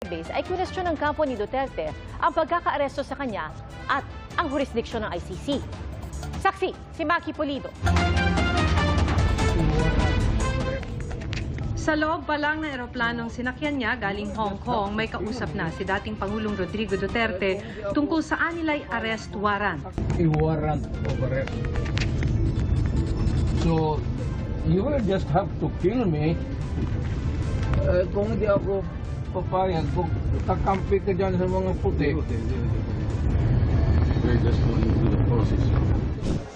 Base ay kwestiyon ng kampo ni Duterte ang pagkakaaresto sa kanya at ang jurisdiksyon ng ICC. Saksi, si Maki Pulido. Sa loob pa lang ng eroplanong sinakyan niya galing Hong Kong, may kausap na si dating Pangulong Rodrigo Duterte tungkol saan nila'y arrest warrant. A warrant of arrest. So, you will just have to kill me. Kung hindi ako papayag, kung kakampi ka dyan sa mga puti. We're just going through the process.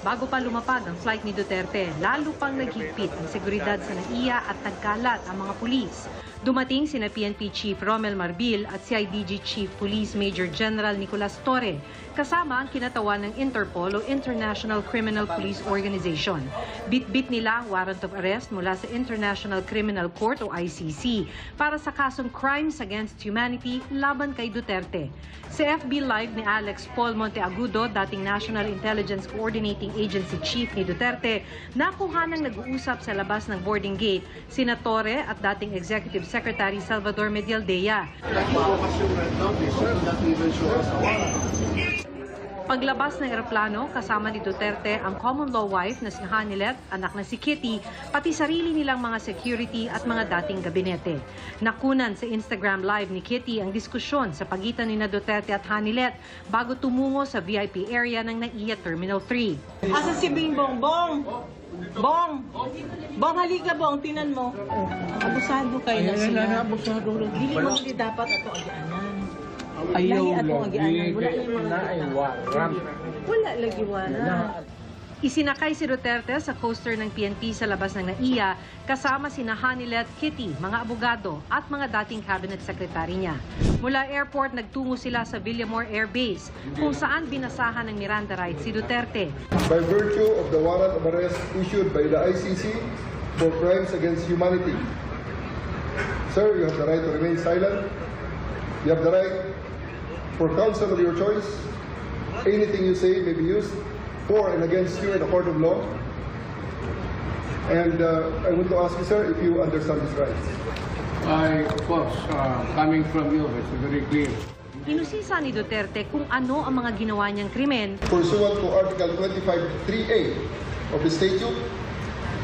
Bago pa lumapag ang flight ni Duterte, lalo pang naghigpit ang seguridad sa NAIA at nagkalat ang mga pulis. Dumating sina PNP Chief Romel Marbil at CIDG Chief Police Major General Nicolas Torre, kasama ang kinatawan ng Interpol o International Criminal Police Organization. Bit-bit nila ang warrant of arrest mula sa International Criminal Court o ICC para sa kasong Crimes Against Humanity laban kay Duterte. Sa FB Live ni Alex Paul Monteagudo, dating National Intelligence Coordinating Agency Chief ni Duterte, nakuha ng nag-uusap sa labas ng boarding gate sina Torre at dating Executive Secretary Salvador Medialdea. Paglabas ng eroplano, kasama ni Duterte ang common law wife na si Hanilet, anak na si Kitty, pati sarili nilang mga security at mga dating gabinete. Nakunan sa Instagram Live ni Kitty ang diskusyon sa pagitan ni Duterte at Hanilet bago tumungo sa VIP area ng NAIA Terminal 3. Asa si Bingbong? Bong! Bong! Bong, halika Bong, tinan mo. Abusado kayo na sila. Abusado. Dili mo hindi dapat ato agianan. Ayaw Lahi ato lagi. agianan. Wala na yung mga... Ay, warrant. Wala lagi wala. Isinakay si Duterte sa coaster ng PNP sa labas ng NAIA kasama sina Hanilet, Kitty, mga abogado at mga dating cabinet secretary niya. Mula airport, nagtungo sila sa Villamor Air Base kung saan binasahan ng Miranda rights si Duterte. By virtue of the warrant of arrest issued by the ICC for crimes against humanity. Sir, you have the right to remain silent. You have the right for counsel of your choice. Anything you say may be used for and against you in a court of law. And I want to ask you, sir, if you understand these rights. Of course, coming from you, it's very clear. Inusisa ni Duterte kung ano ang mga ginawa niyang krimen Pursuant to Article 25(3)(a) of the statute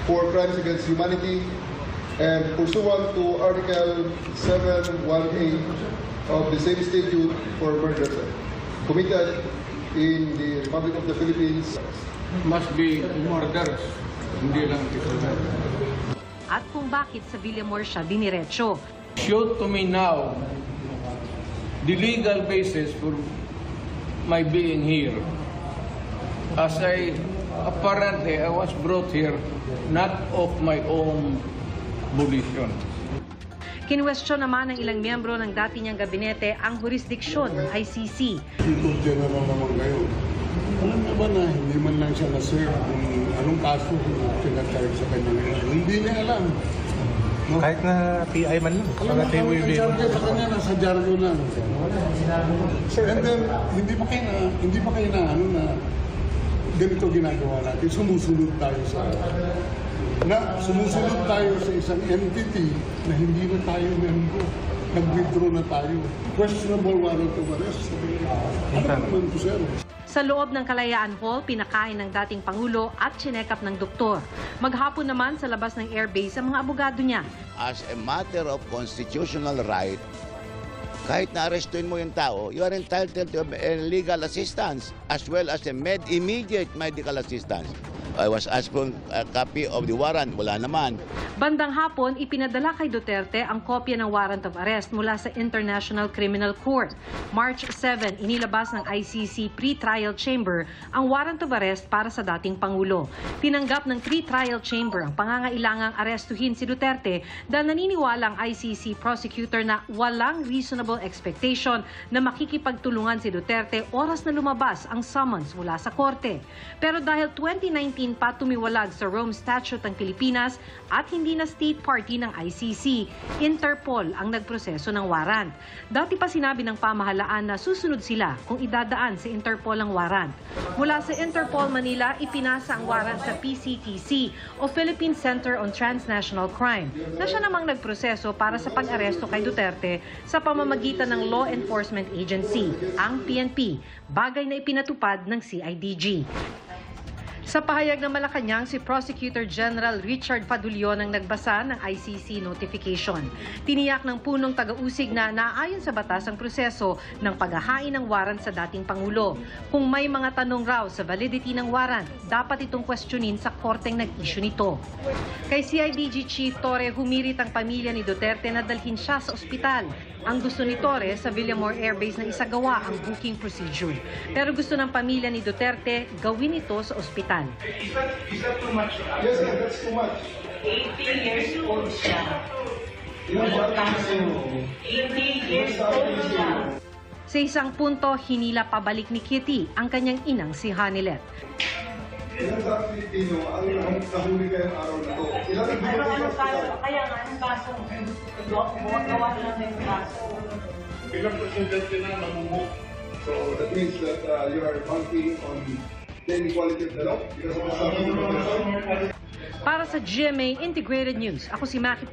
for crimes against humanity and pursuant to Article 7(1)(a) of the same statute for murder, sir, committed in the Republic of the Philippines. Must be murders, hindi lang isa. at kung bakit sa Villamor siya diniretso. Show to me now the legal basis for my being here. As apparently I was brought here not of my own volition. Kinwestiyon naman ng ilang miyembro ng dati niyang gabinete ang jurisdiksyon ng ICC. Chief General naman kayo. Alam niyo ba na hindi man lang siya na-serve kung anong kaso pinag-charge sa kanya ngayon? Hindi niya alam. No? Kahit na PI man lang. Alam mo, ang charge sa kanya nasa jargo lang. And then, hindi pa kayo na ano na ganito ginagawa natin. Sumusunod tayo sa isang entity na hindi na tayo membro. Nag-withdraw na tayo. Questionable warrant of arrest. Ano naman ito, sir? Sa loob ng Kalayaan Hall, pinakain ng dating Pangulo at chinekap ng doktor. Maghapon naman sa labas ng airbase ang mga abogado niya. As a matter of constitutional right, kahit na-arrestuin mo yung tao, you are entitled to legal assistance as well as immediate medical assistance. I was asked for a copy of the warrant. Wala naman. Bandang hapon, ipinadala kay Duterte ang kopya ng warrant of arrest mula sa International Criminal Court. March 7, inilabas ng ICC pre-trial chamber ang warrant of arrest para sa dating Pangulo. Tinanggap ng pre-trial chamber ang pangangailangang arestuhin si Duterte dahil naniniwala ang ICC prosecutor na walang reasonable expectation na makikipagtulungan si Duterte oras na lumabas ang summons mula sa korte. Pero dahil 2019 usaping patumiwalag sa Rome Statute ng Pilipinas at hindi na state party ng ICC. Interpol ang nagproseso ng warrant. Dati pa sinabi ng pamahalaan na susunod sila kung idadaan sa Interpol ang warrant. Mula sa Interpol Manila, ipinasa ang warrant sa PCTC o Philippine Center on Transnational Crime na siya namang nagproseso para sa pag-aresto kay Duterte sa pamamagitan ng Law Enforcement Agency, ang PNP, bagay na ipinatupad ng CIDG. Sa pahayag ng Malacanang, si Prosecutor General Richard Padulyon ang nagbasa ng ICC notification. Tiniyak ng punong taga-usig na naayon sa batas ang proseso ng paghahain ng warrant sa dating Pangulo. Kung may mga tanong raw sa validity ng warrant, dapat itong questionin sa korteng nag-issue nito. Kay CIDG Chief Torre, humirit ang pamilya ni Duterte na dalhin siya sa ospital. Ang gusto ni Torre sa Villamor Air Base na isagawa ang booking procedure. Pero gusto ng pamilya ni Duterte gawin ito sa ospital. Is that too much? Yes, sir, that's too much. 80 years old siya. Walang kaso. 80 years old siya. Sa isang punto, hinila pabalik ni Kitty ang kanyang inang si Hanilet. Ilan sa Pilipino ang nahuli kayong araw na to? Ilan ang binigay sa ospital? Kaya nga, ang kaso, gawa lang yung kaso. Ilang presidente na namumuk. So that means that you are banking on the inequality of the law because of the Para sa GMA Integrated News, ako si Maki